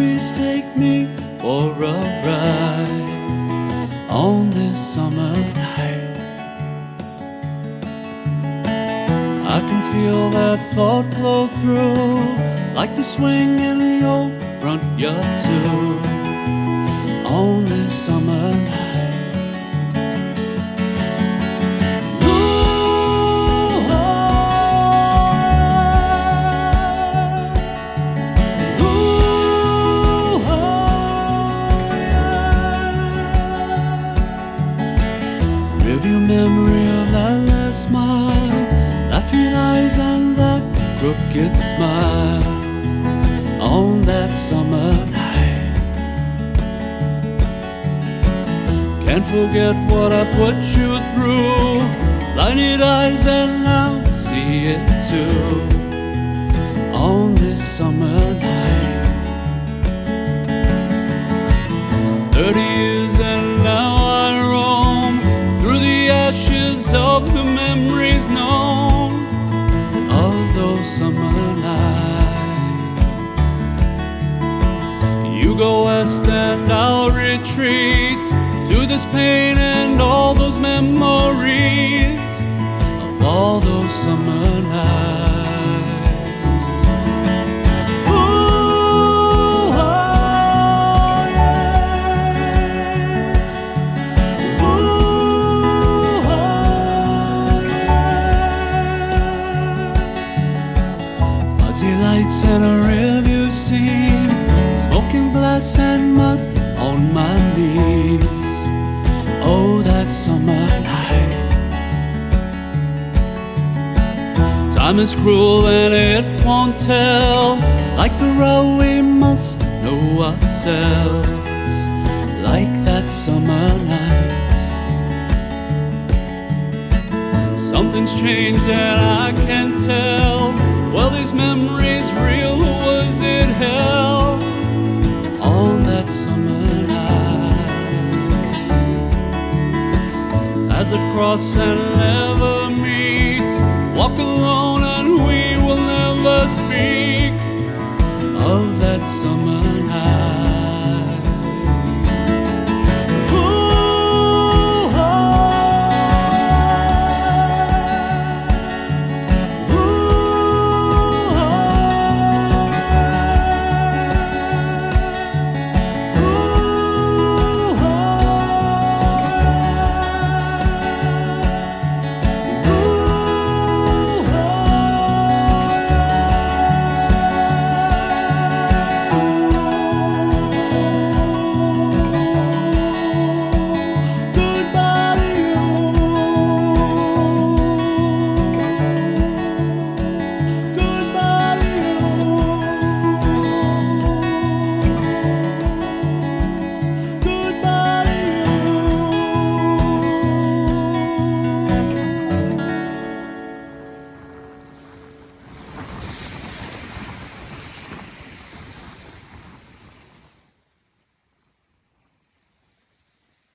memories take me for a ride on this summer night. I can feel that thought blow through, like the swing in your front yard too, on this summer night. Review memory of that last smile, laughing eyes and that crooked smile on that summer night. Can't forget what I put you through, blinded eyes and now see it too, on this summer night. 30 years and now I roam through the ashes of the memories known of those summer nights. You go west and I'll retreat to this pain and all those memories of all those summer nights. Fuzzy lights and a rearview scene, smoking glass and mud on my knees. Oh, that summer night. Time is cruel and it won't tell, like the row we must know ourselves, like that summer night. Something's changed and I can't tell. Well, these memories real, or was it hell on that summer night? As it cross and never meet, walk alone and we will never speak of that summer night.